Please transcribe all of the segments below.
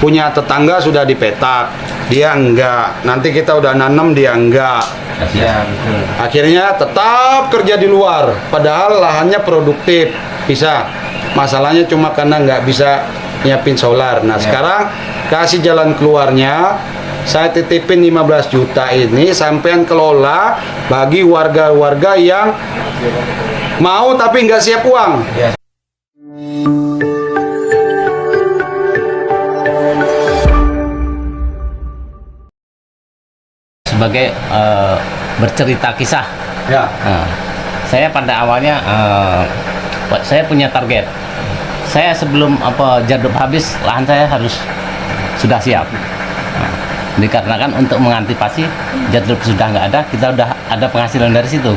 Punya tetangga sudah dipetak, dia enggak. Nanti kita udah nanam, dia enggak. Ya, betul. Akhirnya tetap kerja di luar, padahal lahannya produktif, bisa. Masalahnya cuma karena nggak bisa nyiapin solar. Nah, sekarang kasih jalan keluarnya. Saya titipin 15 juta ini sampean kelola bagi warga-warga yang mau tapi nggak siap uang. Sebagai bercerita kisah. Ya. Saya pada awalnya saya punya target. Saya sebelum jadwal habis, lahan saya harus sudah siap. Dikarenakan untuk mengantisipasi jadwal sudah nggak ada, kita udah ada penghasilan dari situ.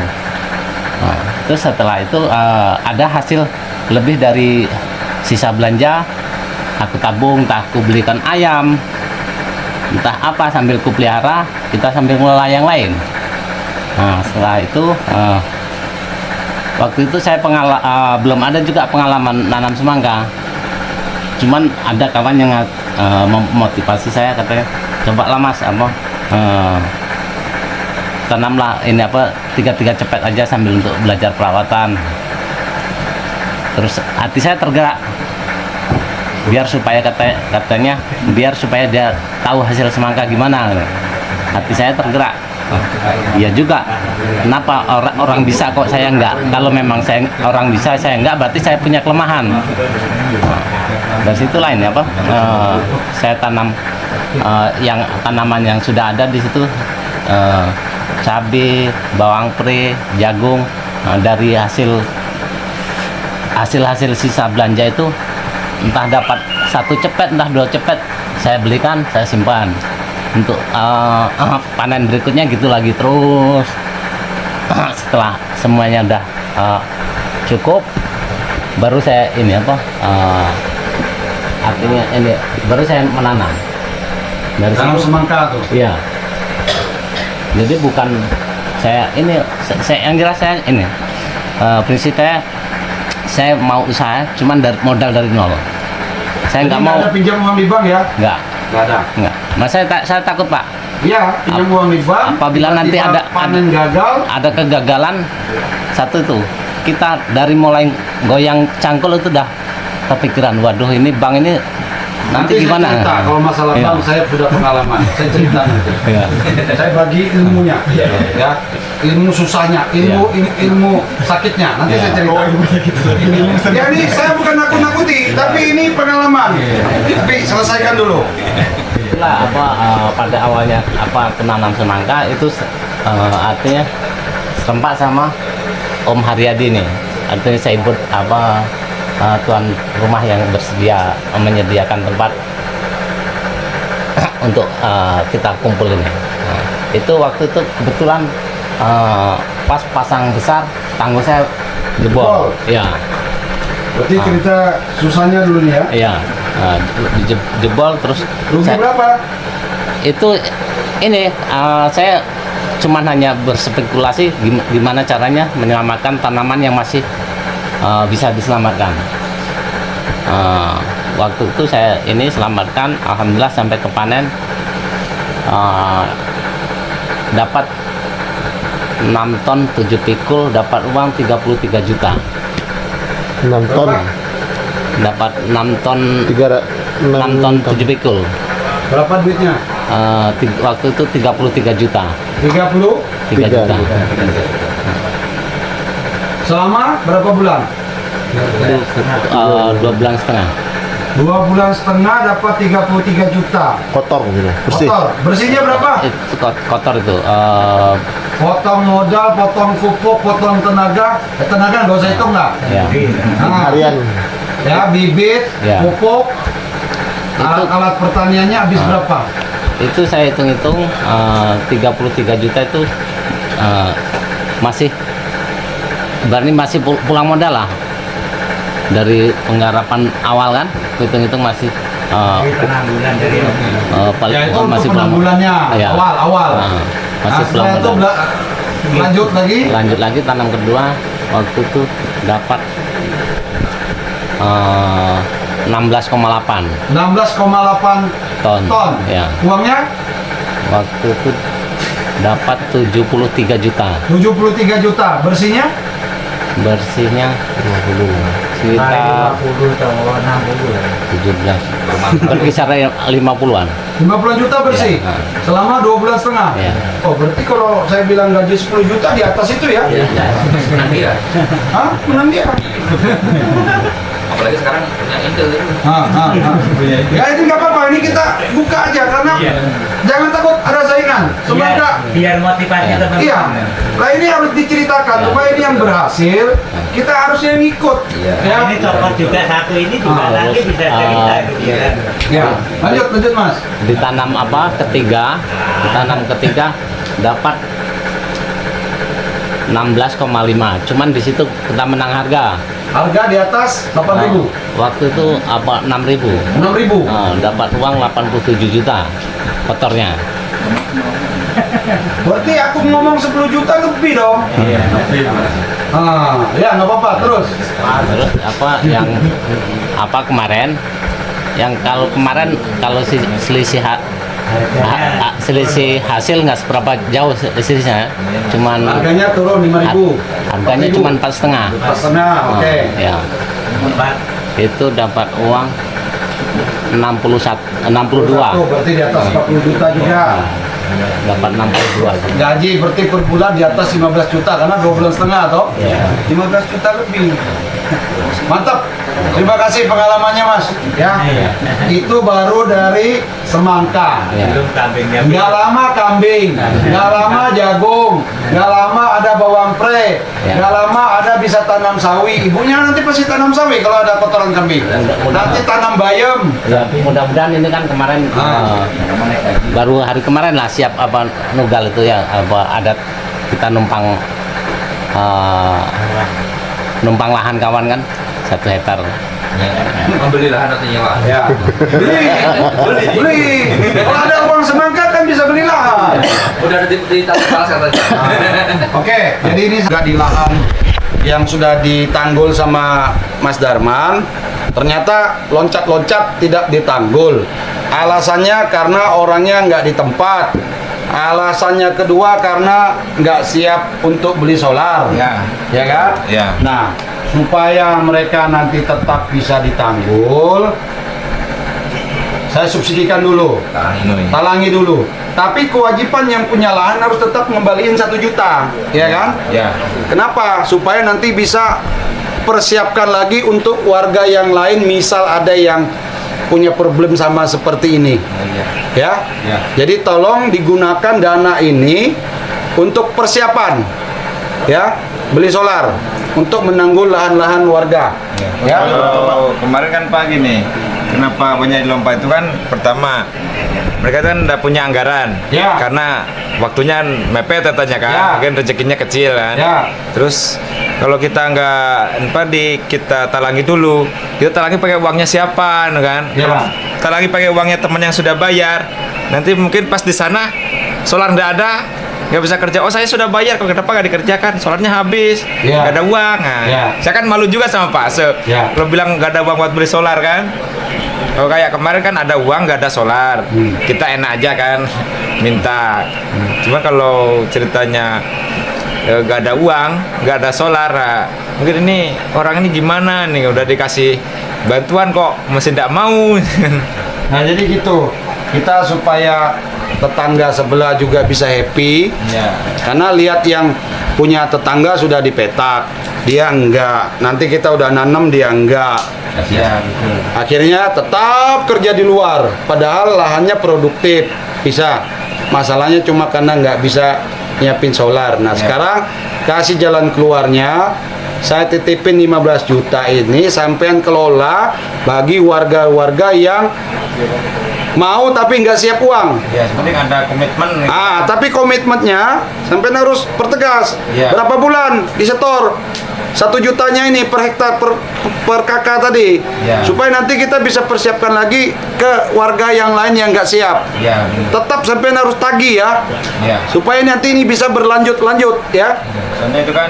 Terus setelah itu ada hasil lebih dari sisa belanja, aku tabung, entah aku belikan ayam, entah apa, sambil ku pelihara, kita sambil ngelola yang lain. Nah, setelah itu waktu itu saya belum ada juga pengalaman nanam semangka. Cuman ada kawan yang memotivasi saya, katanya, cobalah mas, tanamlah ini tiga cepet aja sambil untuk belajar perawatan. Terus hati saya tergerak, biar supaya katanya biar supaya dia tahu hasil semangka gimana. Hati saya tergerak. Iya juga, kenapa orang bisa kok saya enggak? Kalau memang orang bisa saya enggak, berarti saya punya kelemahan. Dari situ lain saya tanam tanaman yang sudah ada di situ, cabai, bawang pre, jagung. Dari hasil sisa belanja itu, entah dapat 1 cepet, entah 2 cepet, saya belikan, saya simpan untuk panen berikutnya, gitu lagi terus. Setelah semuanya udah cukup, baru saya artinya ini baru saya menanam. Dari Tanam semangka tuh. Iya. Jadi bukan saya yang jelas saya prinsip saya mau usaha, cuman modal dari nol. Saya nggak mau ada pinjam uang di bank ya? nggak ada. nggak. Mas saya takut pak. Iya, pinjam uang di bank. Apabila nanti panen gagal, ada kegagalan satu itu, kita dari mulai goyang cangkul itu udah kepikiran, waduh ini bank ini nanti gimana? Saya cerita, kalau masalah bank saya sudah pengalaman. Saya cerita nanti. Iya. Saya bagi ilmunya, ya, ilmu susahnya, ilmu sakitnya. Nanti saya cerita. Ya ini saya bukan nakut-nakuti, tapi ini pengalaman. Tapi selesaikan dulu. Itulah pada awalnya penanam semangka itu artinya sempat sama Om Haryadi nih. Artinya saya ikut tuan rumah yang bersedia menyediakan tempat untuk kita kumpul ini. Itu waktu itu kebetulan pas pasang besar, tanggul saya jebol. Ya. Berarti cerita susahnya dulu nih ya? Iya. Jebol terus. Rugi berapa? Itu saya cuman hanya berspekulasi gimana caranya menyelamatkan tanaman yang masih bisa diselamatkan. Waktu itu saya selamatkan, alhamdulillah sampai ke panen, dapat 6 ton 7 pikul, dapat uang 33 juta. 6 ton. Dapat 6 ton 6 ton 7 pikul. Berapa duitnya? Waktu itu 33 juta. 33 juta. Selama berapa bulan? 2 bulan setengah. 2 bulan setengah dapat 33 juta. Kotor gitu, bersih. Kotor. Bersihnya berapa? Itu kotor itu. Potong modal, potong pupuk, potong tenaga. Tenaga nggak usah hitung nggak? Ya. Harian. Ya, bibit, Ya. pupuk, alat pertaniannya habis berapa? Itu saya hitung-hitung 33 juta itu masih pulang modal lah dari penggarapan awal kan. Hitung-hitung masih penanggulan dari itu masih penanggulannya ya. awal. Masih pulang setelah itu modal. Lanjut lagi tanam kedua, waktu itu dapat 16,8 16,8 ton. ton. Ya. Uangnya Waktu itu dapat 73 juta. 73 juta. Bersihnya Bersihnya 50. sekitar 17. Berkisar 50-an. 50 juta bersih. Ya. Selama 2 bulan setengah. Ya. Oh, berarti kalau saya bilang gaji 10 juta di atas itu ya? Menang dia. Hah? Menang dia. Apalagi sekarang punya Intel itu. Ya itu nggak apa-apa, ini kita buka aja karena jangan takut ada saingan. Semoga biar motivasi teman-teman. iya. Nah ini harus diceritakan supaya ini yang berhasil kita harusnya ngikut. Nah, Ya. ini copot juga satu ini juga lagi bisa cerita gitu kan. Ya. Lanjut Mas. Ditanam ketiga dapat 16,5. Cuman di situ kita menang harga. Harga di atas 8.000. Waktu itu 6.000. 6.000. Dapat uang 87 juta kotornya. Berarti aku ngomong 10 juta lebih dong. Iya. Ya nggak apa-apa terus. Terus kemarin yang kalau selisih hasil nggak seberapa jauh selisihnya, cuman Harganya turun 5.000. harganya cuman 4,5. 4,5. Oke. Ya, itu dapat uang 62. Berarti di atas 40 juta juga. Dapat 62 juta. Gaji berarti per bulan di atas 15 juta karena 2 bulan setengah toh. Ya. 15 juta lebih. Mantap. Terima kasih pengalamannya Mas. Ya. Itu baru dari semangka. Ya. Belum kambingnya. Nggak lama kambing, nggak lama jagung, nggak lama ada bawang pre, Ya. nggak lama ada bisa tanam sawi. Ibunya nanti pasti tanam sawi kalau ada kotoran kambing. Nanti tanam bayam. Ya, mudah-mudahan ini kan kemarin baru hari kemarin lah siap nugal itu ya adat kita numpang lahan kawan kan 1 hektar. Membeli lahan atau nyewa. Ya. Beli. Kalau ada uang semangka kan bisa beli lahan. Udah ada di tangan palas katanya. Oke, jadi ini sudah di lahan yang sudah ditanggul sama Mas Darman. Ternyata loncat-loncat tidak ditanggul. Alasannya karena orangnya nggak di tempat. Alasannya kedua karena nggak siap untuk beli solar. Ya. Ya kan? Ya. Nah, supaya mereka nanti tetap bisa ditanggul, saya subsidikan dulu. Talangi dulu. Tapi kewajiban yang punya lahan harus tetap ngembaliin 1 juta, ya kan? Ya. Kenapa? Supaya nanti bisa persiapkan lagi untuk warga yang lain, misal ada yang punya problem sama seperti ini. Ya. Ya. Jadi tolong digunakan dana ini untuk persiapan. Ya, beli solar untuk menangguh lahan-lahan warga. Ya. Kalau kemarin kan Pak gini, kenapa banyak dilompat itu kan pertama mereka kan udah punya anggaran, Ya. karena waktunya mepet katanya kan, Ya. mungkin rezekinya kecil kan. Ya. Terus kalau kita nggak kita talangi dulu, kita talangi pakai uangnya siapa, kan? Ya. Talangi pakai uangnya teman yang sudah bayar, nanti mungkin pas di sana solar nggak ada. Nggak bisa kerja, oh saya sudah bayar, kok kenapa nggak dikerjakan, solarnya habis, Ya. nggak ada uang. Nah, Ya. saya kan malu juga sama Pak Se. Ya. Kalau bilang nggak ada uang buat beli solar kan. Kalau kayak kemarin kan ada uang nggak ada solar, kita enak aja kan minta. Cuma kalau ceritanya nggak ada uang, nggak ada solar, nah, mungkin ini orang ini gimana nih udah dikasih bantuan kok masih tidak mau. Nah, jadi gitu. Kita supaya tetangga sebelah juga bisa happy. Ya. Karena lihat yang punya tetangga sudah dipetak, dia enggak. Nanti kita udah nanam, dia enggak. Ya, betul. Akhirnya tetap kerja di luar, padahal lahannya produktif, bisa. Masalahnya cuma karena nggak bisa nyiapin solar. Nah, sekarang kasih jalan keluarnya. Saya titipin 15 juta ini sampean kelola bagi warga-warga yang mau tapi nggak siap uang. Ya, seperti ada komitmen. Tapi komitmennya sampai harus pertegas. Iya. Berapa bulan disetor? 1 jutanya ini per hektar per kakak tadi, Ya. supaya nanti kita bisa persiapkan lagi ke warga yang lain yang nggak siap. Ya, Tetap sampai harus tagih ya, ya. supaya nanti ini bisa berlanjut ya. Soalnya itu kan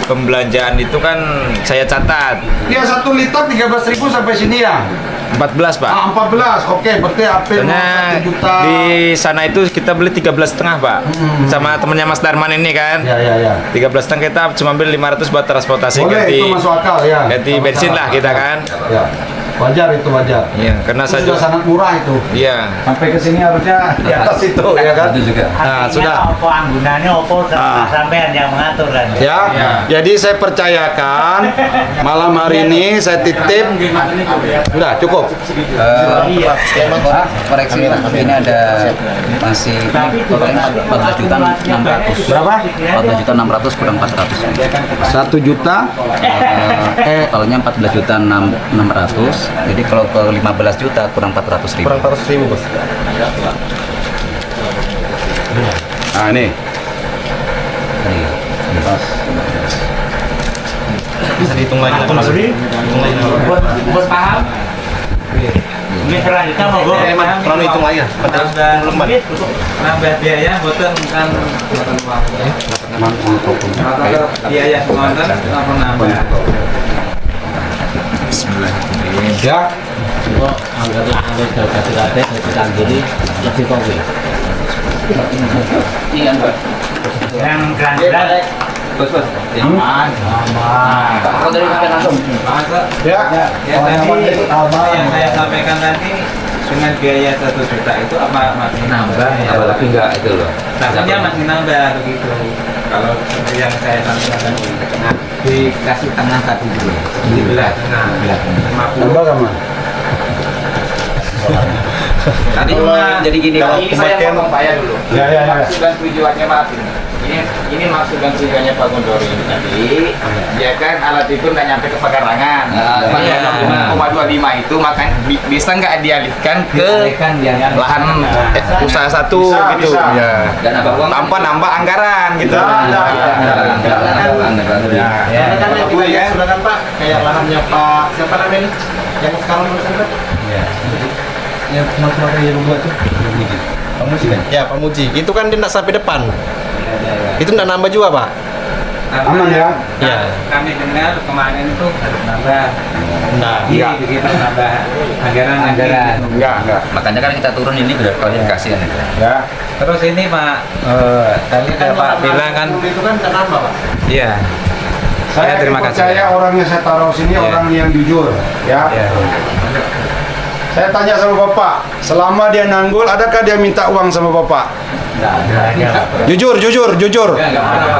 pembelanjaan itu kan saya catat Dia 1 liter 13.000 sampai sini ya. 14 Pak. 14, oke, berarti hampir Soalnya 1 juta. di sana itu kita beli 13,5 Pak. Sama temennya Mas Darman ini kan. Ya. 13,5 kita cuma ambil 500 buat transportasi Boleh, ganti itu masuk akal ya. ganti Masuk bensin akal. lah kita kan. Ya. Wajar itu wajar. Iya, karena Itu saya sudah sangat murah itu. iya. Sampai ke sini harusnya di atas itu ya kan. Itu juga. Nah, Artinya sudah. Apa anggunannya, apa sampean yang mengatur kan? Ya, Ya. jadi saya percayakan malam hari ini saya titip. Sudah cukup. Koreksi ini ada masih 14 juta 600. Berapa? 14 juta 600 kurang 400. 1 juta. Totalnya 14 juta 600. Jadi kalau ke 15 juta kurang 400 ribu. Kurang 400.000 bos. Nah ini. Bisa dihitung lagi apa mas? Bos paham? Ini selanjutnya mau gue Kalau hitung lagi ya. nambah biaya boten kan biaya pengonten apa nambah Ya. Kok anggaplah anggap gratis kita gini lebih kopi. yang grand. Bos. Aman. Kalau dari sampai langsung. Ya. ya tadi yang saya sampaikan tadi dengan biaya 1 juta itu apa masih nambah ya Apalagi enggak itu loh. takutnya masih nambah begitu kalau seperti yang saya sampaikan tadi nah dikasih tengah tadi dulu di belah tengah 50 Tambah kamu. Tadi cuma jadi gini, ini saya potong Pak ya dulu. Ya. Maksud dan tujuannya maaf ini maksud dan tujuannya Pak Gondori ini tadi. Ya kan alat itu nggak nyampe ke pekarangan. Iya. 0,25 itu makanya bisa nggak dialihkan ke lahan usaha satu Bisa, gitu. bisa. Ya. Dan apa uang? Tanpa nambah anggaran gitu. Ada. Ya. Kan itu ya sudah kan Pak, kayak lahannya Pak siapa namanya nih? Yang sekarang urusan Pak? Yang kemarin yang buat tuh. Pak Muji kan? Ya Pak Muji. Itu kan dia nggak sampai depan. Itu nggak nambah juga Pak. Aman ya. ya kami dengar kemarin itu harus nambah Nah, iya begitu nambah anggaran Enggak. Makanya kan kita turun ini udah kualifikasi kan itu. Ya. terus ini Pak tadi ada Pak bilang kan itu kan nggak nambah Pak. iya Saya terima kasih. percaya orang yang saya taruh sini Ya. orang yang jujur, ya. ya Saya tanya sama Bapak, selama dia nanggul, adakah dia minta uang sama Bapak? Jujur.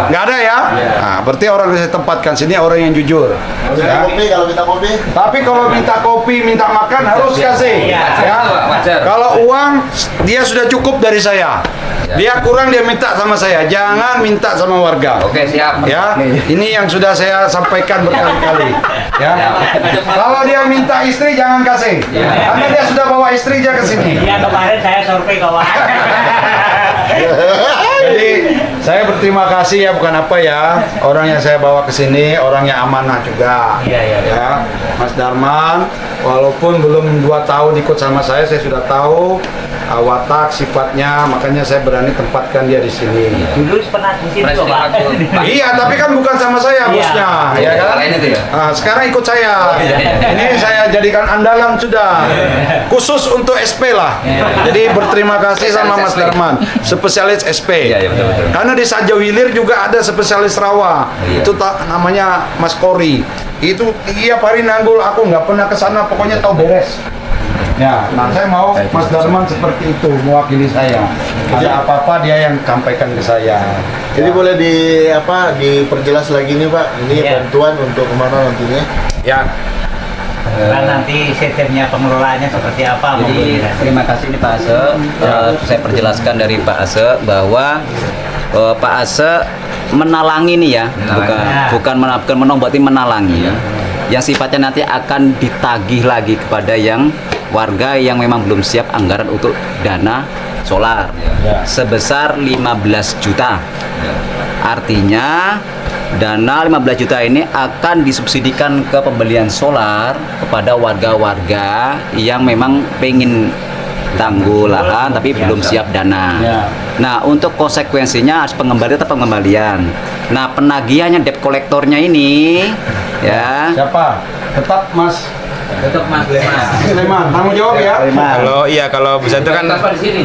Nggak ada ya? Nah, berarti orang yang saya tempatkan sini orang yang jujur. Ya. Kalau kita kopi, Tapi kalau minta kopi, minta makan harus kasih. Ya. Wajar. Kalau uang dia sudah cukup dari saya. Dia kurang dia minta sama saya. Jangan minta sama warga. Oke, siap. Ya, ini yang sudah saya sampaikan berkali-kali. Ya, kalau dia minta istri jangan kasih, karena dia sudah bawa istrinya ke sini. Iya kemarin saya survei kawan. Jadi saya berterima kasih ya, bukan apa ya, orang yang saya bawa ke sini orang yang amanah juga. Iya. Ya, Mas Darman, walaupun belum 2 tahun ikut sama saya sudah tahu watak sifatnya, makanya saya berani tempatkan dia di sini. Dulu pernah di sini kok Pak. Iya, tapi kan bukan sama saya Iya. bosnya, ya kan? Lain itu ya. Nah, sekarang ikut saya. Ini saya jadikan andalan sudah. Khusus untuk SP lah. Jadi berterima kasih sama Mas Darman, spesialis SP. Iya, betul. Karena di Saja Wilir juga ada spesialis rawa. Iya. Itu namanya Mas Kori. Itu tiap hari nanggul, aku nggak pernah ke sana, pokoknya tahu beres. Ya, nah saya mau Mas Darman seperti itu mewakili saya. Ada apa-apa dia yang sampaikan ke saya. jadi boleh diperjelas lagi nih Pak. Ini Iya. bantuan untuk kemana nantinya? Ya, Kan nanti sistemnya pengelolaannya seperti apa? Jadi mungkin. terima kasih nih Pak Ase. Saya perjelaskan dari Pak Ase bahwa Pak Ase menalangi nih ya, bukan menong, berarti menalangi. Yang sifatnya nanti akan ditagih lagi kepada yang warga yang memang belum siap anggaran untuk dana solar sebesar 15 juta. Artinya dana 15 juta ini akan disubsidikan ke pembelian solar kepada warga-warga yang memang pengen tangguh lahan tapi belum siap dana. Ya. Nah, untuk konsekuensinya harus pengembalian atau pengembalian. Nah, penagihannya debt kolektornya ini ya. Siapa? Tetap Mas Tetap Mas Leman. Sleman, tanggung jawab ya. Kalau bisa itu kan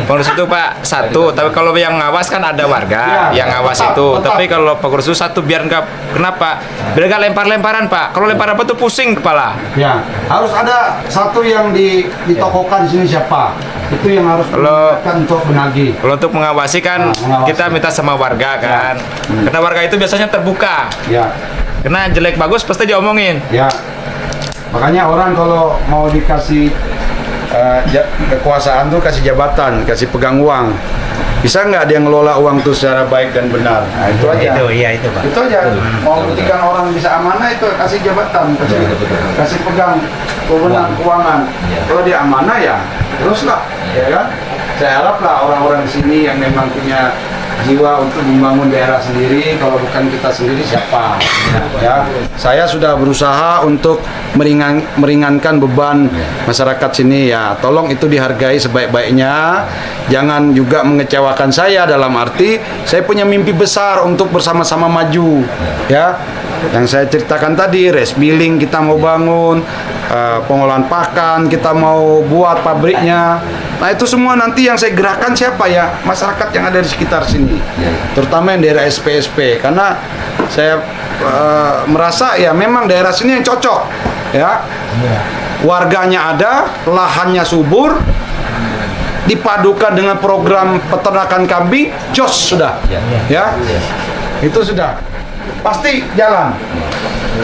pengurus itu Pak satu, tapi kalau yang ngawas kan ada warga Ya, yang ngawas tetap, itu. tetap. Tapi kalau pengurus itu satu biar nggak kenapa? Biar nggak lempar-lemparan Pak. Kalau lempar apa tuh pusing kepala. Ya, harus ada satu yang ditokohkan di sini siapa. Itu yang harus Kalau- diingatkan untuk menagih. Kalau untuk mengawasi kan Mengawasi. kita minta sama warga kan. Karena warga itu biasanya terbuka. Ya, Karena jelek bagus pasti diomongin. ya. Makanya orang kalau mau dikasih kekuasaan tuh kasih jabatan, kasih pegang uang. Bisa nggak dia ngelola uang tuh secara baik dan benar? Nah, itu aja. Itu Pak. Itu aja. Mau buktikan orang bisa amanah itu kasih jabatan, kasih pegang wewenang keuangan. Kalau dia amanah ya teruslah, ya kan? Saya haraplah orang-orang di sini yang memang punya jiwa untuk membangun daerah sendiri. Kalau bukan kita sendiri siapa? Ya, saya sudah berusaha untuk meringankan beban masyarakat sini ya. Tolong itu dihargai sebaik-baiknya. Jangan juga mengecewakan saya dalam arti saya punya mimpi besar untuk bersama-sama maju. Ya, yang saya ceritakan tadi, rice milling kita mau bangun, pengolahan pakan kita mau buat pabriknya. Nah itu semua nanti yang saya gerakkan siapa ya? Masyarakat yang ada di sekitar sini, terutama yang daerah SPSP. Karena saya merasa ya memang daerah sini yang cocok, ya. Warganya ada, lahannya subur, dipadukan dengan program peternakan kambing, jos sudah, ya. Itu sudah pasti jalan.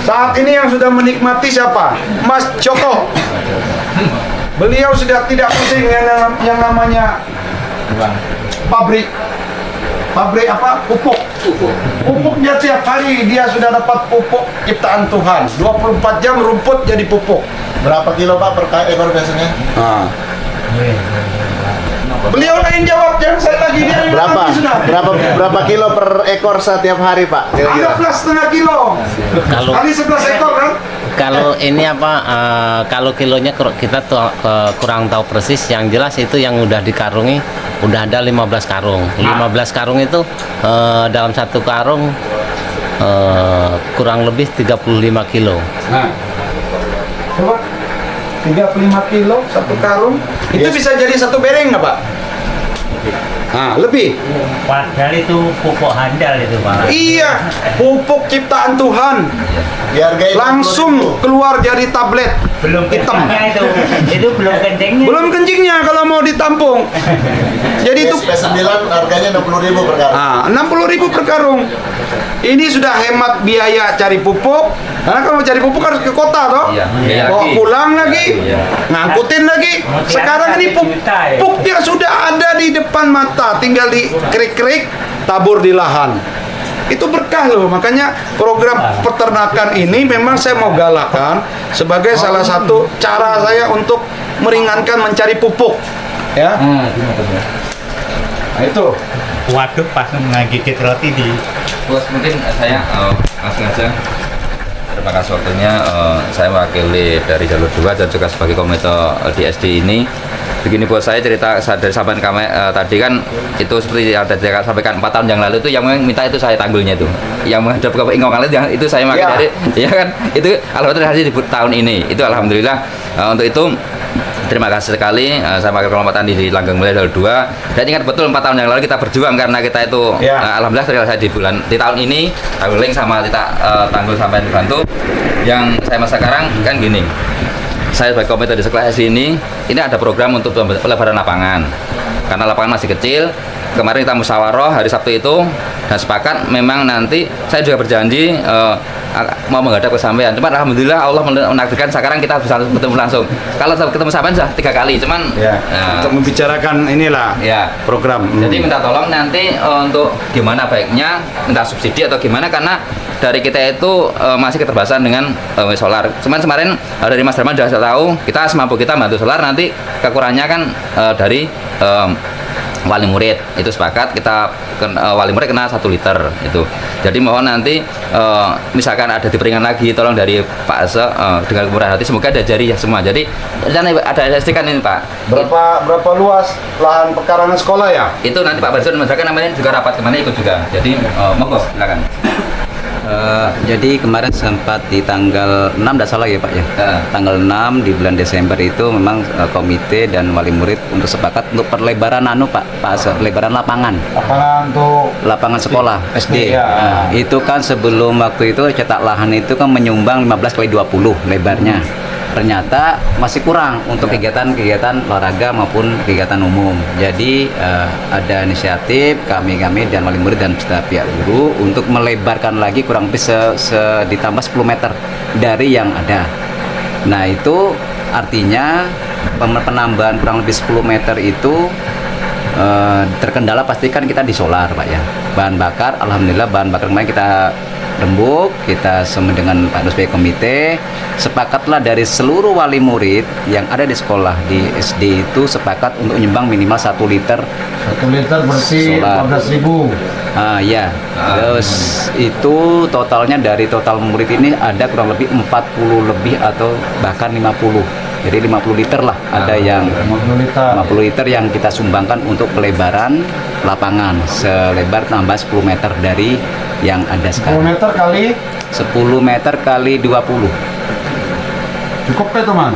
Saat ini yang sudah menikmati siapa? Mas Joko. Beliau sudah tidak pusing yang namanya pabrik apa? Pupuk. Pupuk dia tiap hari dia sudah dapat pupuk ciptaan Tuhan. 24 jam rumput jadi pupuk. Berapa kilo Pak per ekor biasanya? Nah. Beliau lain jawab, jangan saya lagi dia yang Berapa? nanti sudah. Berapa kilo per ekor setiap hari Pak? Ada plus setengah kilo. Kalau- Kali 11 ekor kan? Kalau ini apa kalau kilonya kita kurang tahu persis, yang jelas itu yang udah dikarungi udah ada 15 karung. 15 karung itu dalam satu karung kurang lebih 35 kilo. Nah, coba 35 kilo satu karung, itu bisa jadi satu bereng nggak Pak? Nah, lebih. Padahal itu pupuk handal itu Pak. Iya, pupuk ciptaan Tuhan Dihargai langsung keluar dari tablet Belum hitam. kencingnya itu belum kencingnya. Belum kencingnya kalau mau ditampung. Jadi itu SP9 harganya 60.000 per karung. 60.000 per karung. Ini sudah hemat biaya cari pupuk. Karena kalau cari pupuk harus ke kota toh. Iya, Bawa lagi. pulang lagi, ngangkutin lagi. Sekarang ini pupuknya sudah ada di depan mata, tinggal dikerik-kerik, tabur di lahan. Itu berkah loh, makanya program peternakan ini memang saya mau galakkan sebagai salah satu cara saya untuk meringankan mencari pupuk. Ya. Nah, itu. Waduh pas ngagigit roti di Bos, mungkin saya langsung aja. Terima kasih waktunya. Saya mewakili dari jalur 2 dan juga sebagai komite di SD ini. Begini bos, saya cerita dari sahabat kami tadi kan itu seperti yang tadi saya sampaikan 4 tahun yang lalu itu yang minta itu saya tanggulnya itu, yang menghadap ke Ingkong itu saya pakai dari, ya kan itu alhamdulillah hasil di tahun ini itu alhamdulillah. Untuk itu terima kasih sekali. Saya pakai kelompok tani di Langgeng Mulia jalur 2 dan ingat betul 4 tahun yang lalu kita berjuang karena kita itu alhamdulillah terrealisasi di tahun ini tanggul sama kita tanggul sampai dibantu. Yang saya masa sekarang kan gini, saya sebagai komite di sekolah SD ini ada program untuk pelebaran lapangan karena lapangan masih kecil. Kemarin kita musyawarah hari Sabtu itu dan sepakat memang nanti saya juga berjanji mau menghadap ke sampean. Cuman alhamdulillah Allah menakdirkan sekarang kita bisa ketemu langsung. Kalau ketemu sampean sudah 3 kali, cuman Untuk membicarakan inilah program. jadi minta tolong nanti untuk gimana baiknya minta subsidi atau gimana karena dari kita itu masih keterbatasan dengan solar. Cuman kemarin dari Mas Darman sudah tahu kita semampu kita bantu solar, nanti kekurangannya kan dari wali murid itu sepakat wali murid kena 1 liter itu. Jadi mohon nanti misalkan ada diperingan lagi, tolong dari Pak Ase dengan kemurahan hati semoga ada jari ya semua. Jadi rencana ada SDK ini Pak. Berapa luas lahan pekarangan sekolah ya? Itu nanti Pak Barzun misalkan namanya juga rapat kemana ikut juga. Jadi monggo silakan. Jadi kemarin sempat di tanggal 6 tidak salah ya Pak ya. Tanggal 6 di bulan Desember itu memang komite dan wali murid untuk sepakat untuk perlebaran Pak lebaran lapangan. Lapangan sekolah SD. Ya. Nah, itu kan sebelum waktu itu cetak lahan itu kan menyumbang 15 kali 20 lebarnya. Ternyata masih kurang untuk kegiatan-kegiatan olahraga maupun kegiatan umum. Jadi ada inisiatif kami dan wali murid dan beserta pihak guru untuk melebarkan lagi kurang lebih ditambah 10 meter dari yang ada. Nah itu artinya penambahan kurang lebih 10 meter itu terkendala pastikan kita di solar Pak ya. Bahan bakar, alhamdulillah bahan bakar kemarin kita rembuk, kita sama dengan Pak Dusbay komite sepakatlah dari seluruh wali murid yang ada di sekolah di SD itu sepakat untuk menyumbang minimal 1 liter. 1 liter bersih 15.000. Ya. Terus itu totalnya dari total murid ini ada kurang lebih 40 lebih atau bahkan 50. Jadi 50 liter lah ada yang 50 liter yang kita sumbangkan untuk pelebaran lapangan selebar tambah 10 meter dari yang ada 10 sekarang. meter kali 10 meter kali 20. Cukup kan teman?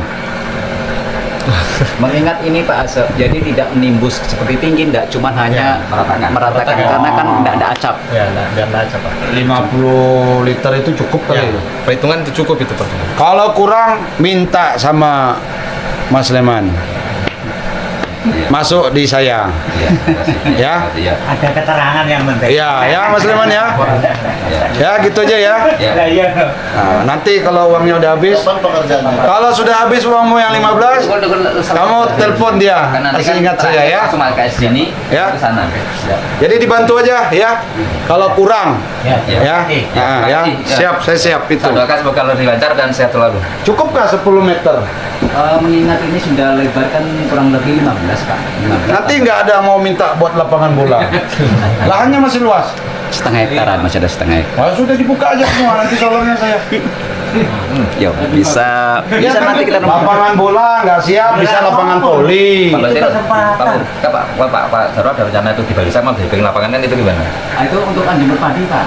Mengingat ini Pak Ase, jadi tidak menimbus seperti tinggi, tidak cuma hanya meratakan karena kan tidak ada acap. Ya, biar nggak acap Pak. 50 liter itu cukup kali. Ya, perhitungan itu cukup itu Pak. Kalau kurang minta sama Mas Leman. Masuk di saya. Ya. Ada keterangan yang penting. Ya Mas Leman ya. Ya gitu aja ya. Nah, iya. Nah, nanti kalau uangnya udah habis, kalau sudah habis uangmu yang 15, kamu telepon dia. Kasih ingat saya ya. Langsung ke sini Ya. ke sana. Jadi dibantu aja ya. Kalau kurang, Ya. ya. Nah, ya. Siap, saya siap itu. Saya doakan semoga lebih lancar dan sehat selalu. Cukupkah 10 meter? Mengingat ini sudah lebar kan kurang lebih 15 Pak. 15. Nanti nggak ada mau minta buat lapangan bola. Lahannya masih luas. Setengah hektaran, masih ada setengah hektar. Wah, sudah dibuka aja semua nanti solarnya saya. Yo, bisa nanti kita Lapangan bola nggak siap, bisa lapangan voli. Pak Basir, Pak Jarwo ada rencana itu di Bali sama bikin lapangan kan itu gimana? itu untuk jemur padi Pak.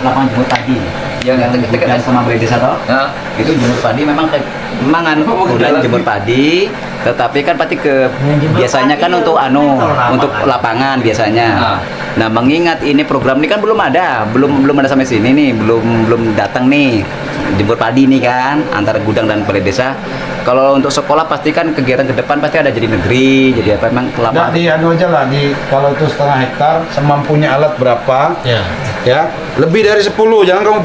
Lapangan jemur padi. Yang Dekat sama balai desa toh. Ya. Itu jemur padi memang udah jemur padi, tetapi kan pasti biasanya kan untuk untuk lapangan biasanya. Nah, mengingat ini program ini kan belum ada sampai sini nih, belum datang nih jemur padi nih kan antara gudang dan balai desa. Kalau untuk sekolah pasti kan kegiatan ke depan pasti ada jadi negeri, jadi apa memang Nah, lapangan. di anu aja lah, kalau itu setengah hektar, semampunya alat berapa? Ya, lebih dari 10, jangan kamu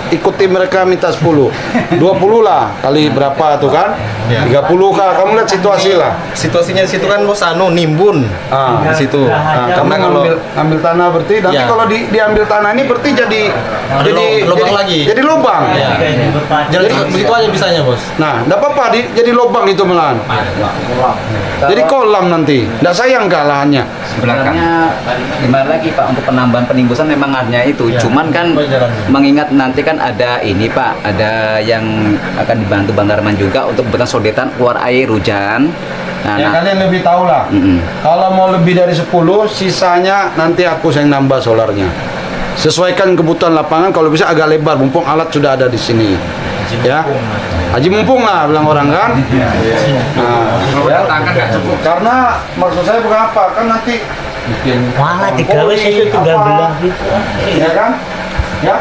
ikuti mereka minta 10, 20 lah kali berapa tuh kan? 30 kah? Kamu lihat situasi lah. Situasinya di situ kan bos nimbun di situ. Kamu Karena kalau ngambil tanah berarti nanti Ya. kalau diambil tanah ini berarti jadi lubang lagi. Jadi lubang. jadi begitu aja bisanya bos. Nah, enggak apa-apa jadi lubang itu malahan. Jadi kolam nanti. Enggak sayang kah lahannya? Sebenarnya gimana lagi Pak untuk penambahan penimbusan memang hanya itu. Cuman kan mengingat nanti kan ada ini Pak, ada yang akan dibantu Bang Darman juga untuk membuat sodetan keluar air hujan. Ya kalian lebih tahu lah. Kalau mau lebih dari 10, sisanya nanti aku yang nambah solarnya. Sesuaikan kebutuhan lapangan, kalau bisa agak lebar, mumpung alat sudah ada di sini. Ya, haji mumpung lah bilang orang kan. Nah, ya. Karena maksud saya bukan apa, kan nanti Malah digawe itu tinggal belah gitu. ya kan? Ya,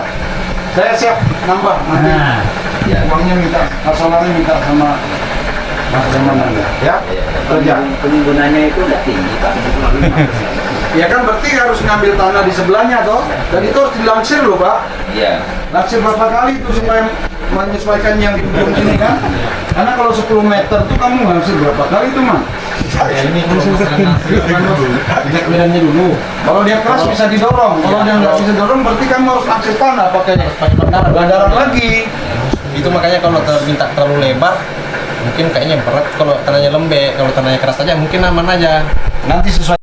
saya siap nambah nanti. Uangnya minta, solarnya minta sama Mas Leman aja. Ya, kerja. Penimbusannya itu tidak tinggi Pak. Ya kan berarti harus ngambil tanah di sebelahnya toh, dan itu harus dilangsir loh Pak. Iya. Langsir berapa kali itu supaya menyesuaikan yang di ujung sini kan? Karena kalau 10 meter tuh kamu langsir berapa kali itu Mas? Ya ini Medannya dulu. Kalau dia keras bisa didorong. Kalau dia nggak bisa didorong berarti kamu harus langsir tanah pakai bandaran lagi. itu makanya kalau minta terlalu lebar mungkin kayaknya berat, kalau tanahnya lembek, kalau tanahnya keras aja mungkin aman aja. Nanti sesuai